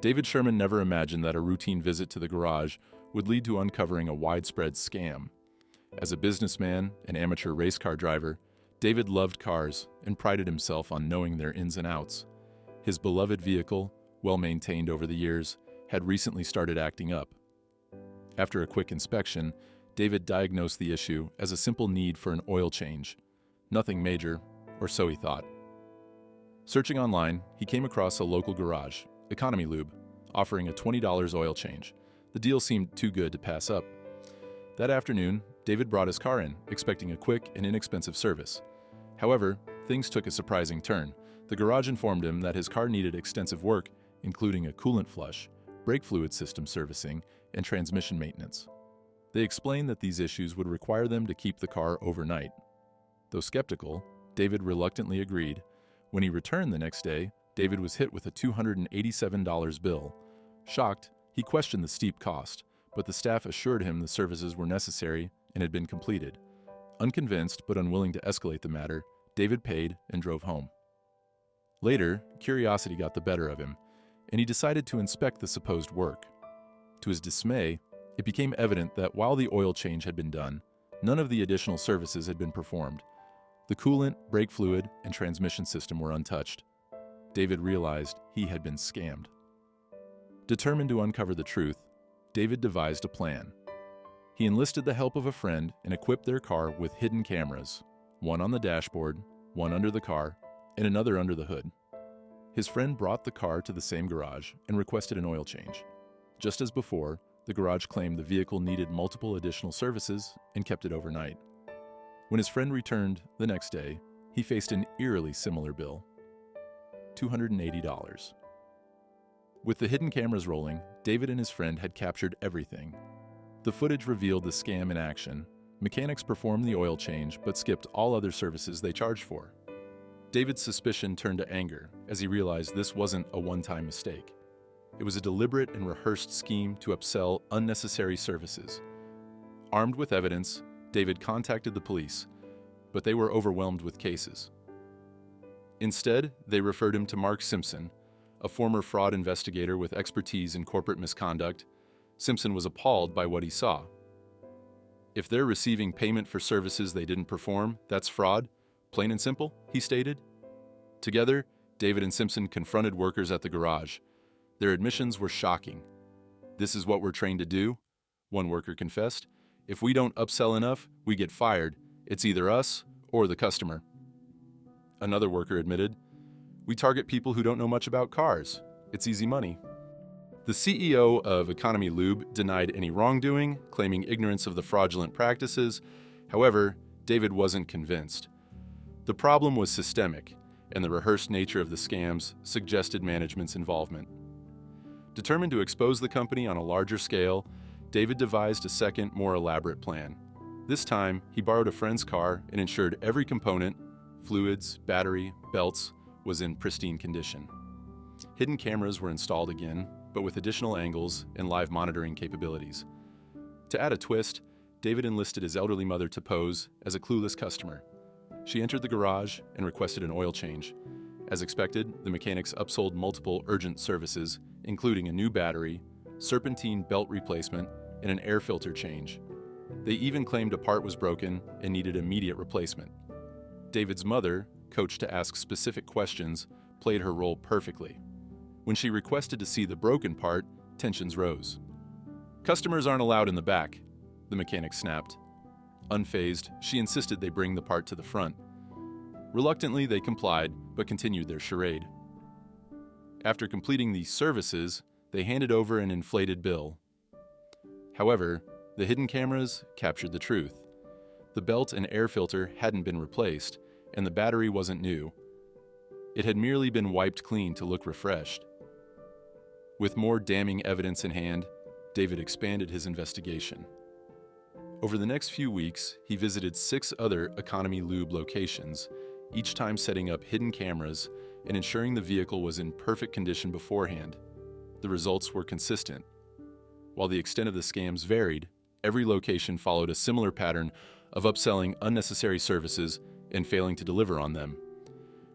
David Sherman never imagined that a routine visit to the garage would lead to uncovering a widespread scam. As a businessman and amateur race car driver, David loved cars and prided himself on knowing their ins and outs. His beloved vehicle, well maintained over the years, had recently started acting up. After a quick inspection, David diagnosed the issue as a simple need for an oil change. Nothing major, or so he thought. Searching online, he came across a local garage, Economy Lube, offering a $20 oil change. The deal seemed too good to pass up. That afternoon, David brought his car in, expecting a quick and inexpensive service. However, things took a surprising turn. The garage informed him that his car needed extensive work, including a coolant flush, brake fluid system servicing, and transmission maintenance. They explained that these issues would require them to keep the car overnight. Though skeptical, David reluctantly agreed. When he returned the next day, David was hit with a $287 bill. Shocked, he questioned the steep cost, but the staff assured him the services were necessary and had been completed. Unconvinced but unwilling to escalate the matter, David paid and drove home. Later, curiosity got the better of him, and he decided to inspect the supposed work. To his dismay, it became evident that while the oil change had been done, none of the additional services had been performed. The coolant, brake fluid, and transmission system were untouched. David realized he had been scammed. Determined to uncover the truth, David devised a plan. He enlisted the help of a friend and equipped their car with hidden cameras, one on the dashboard, one under the car, and another under the hood. His friend brought the car to the same garage and requested an oil change. Just as before, the garage claimed the vehicle needed multiple additional services and kept it overnight. When his friend returned the next day, he faced an eerily similar bill: $280. With the hidden cameras rolling, David and his friend had captured everything. The footage revealed the scam in action. Mechanics performed the oil change but skipped all other services they charged for. David's suspicion turned to anger as he realized this wasn't a one-time mistake. It was a deliberate and rehearsed scheme to upsell unnecessary services. Armed with evidence, David contacted the police, but they were overwhelmed with cases. Instead, they referred him to Mark Simpson, a former fraud investigator with expertise in corporate misconduct. Simpson was appalled by what he saw. If they're receiving payment for services they didn't perform, that's fraud, plain and simple, he stated. Together, David and Simpson confronted workers at the garage. Their admissions were shocking. "This is what we're trained to do," one worker confessed. "If we don't upsell enough, we get fired. It's either us or the customer." Another worker admitted, "We target people who don't know much about cars. It's easy money." The CEO of Economy Lube denied any wrongdoing, claiming ignorance of the fraudulent practices. However, David wasn't convinced. The problem was systemic, and the rehearsed nature of the scams suggested management's involvement. Determined to expose the company on a larger scale, David devised a second, more elaborate plan. This time, he borrowed a friend's car and ensured every component, fluids, battery, belts, was in pristine condition. Hidden cameras were installed again, but with additional angles and live monitoring capabilities. To add a twist, David enlisted his elderly mother to pose as a clueless customer. She entered the garage and requested an oil change. As expected, the mechanics upsold multiple urgent services, including a new battery, serpentine belt replacement, and an air filter change. They even claimed a part was broken and needed immediate replacement. David's mother, coached to ask specific questions, played her role perfectly. When she requested to see the broken part, tensions rose. "Customers aren't allowed in the back," the mechanic snapped. Unfazed, she insisted they bring the part to the front. Reluctantly, they complied, but continued their charade. After completing these services, they handed over an inflated bill. However, the hidden cameras captured the truth. The belt and air filter hadn't been replaced, and the battery wasn't new. It had merely been wiped clean to look refreshed. With more damning evidence in hand, David expanded his investigation. Over the next few weeks, he visited 6 other Economy Lube locations, each time setting up hidden cameras and ensuring the vehicle was in perfect condition beforehand. The results were consistent. While the extent of the scams varied, every location followed a similar pattern of upselling unnecessary services and failing to deliver on them.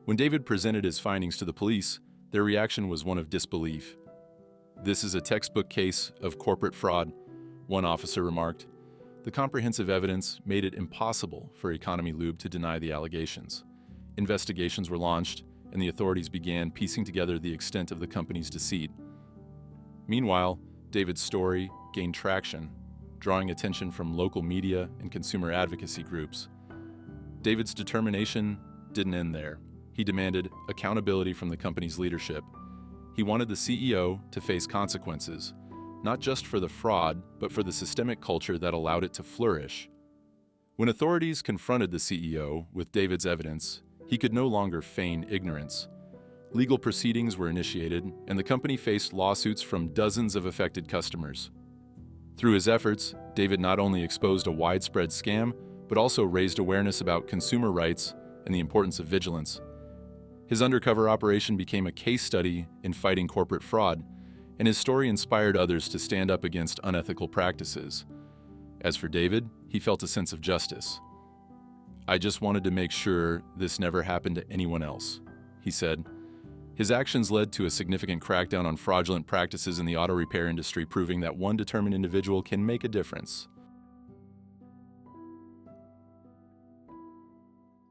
When David presented his findings to the police, their reaction was one of disbelief. "This is a textbook case of corporate fraud," one officer remarked. The comprehensive evidence made it impossible for Economy Lube to deny the allegations. Investigations were launched, and the authorities began piecing together the extent of the company's deceit. Meanwhile, David's story gained traction, drawing attention from local media and consumer advocacy groups. David's determination didn't end there. He demanded accountability from the company's leadership. He wanted the CEO to face consequences, not just for the fraud, but for the systemic culture that allowed it to flourish. When authorities confronted the CEO with David's evidence, he could no longer feign ignorance. Legal proceedings were initiated, and the company faced lawsuits from dozens of affected customers. Through his efforts, David not only exposed a widespread scam, but also raised awareness about consumer rights and the importance of vigilance. His undercover operation became a case study in fighting corporate fraud, and his story inspired others to stand up against unethical practices. As for David, he felt a sense of justice. "I just wanted to make sure this never happened to anyone else," he said. His actions led to a significant crackdown on fraudulent practices in the auto repair industry, proving that one determined individual can make a difference.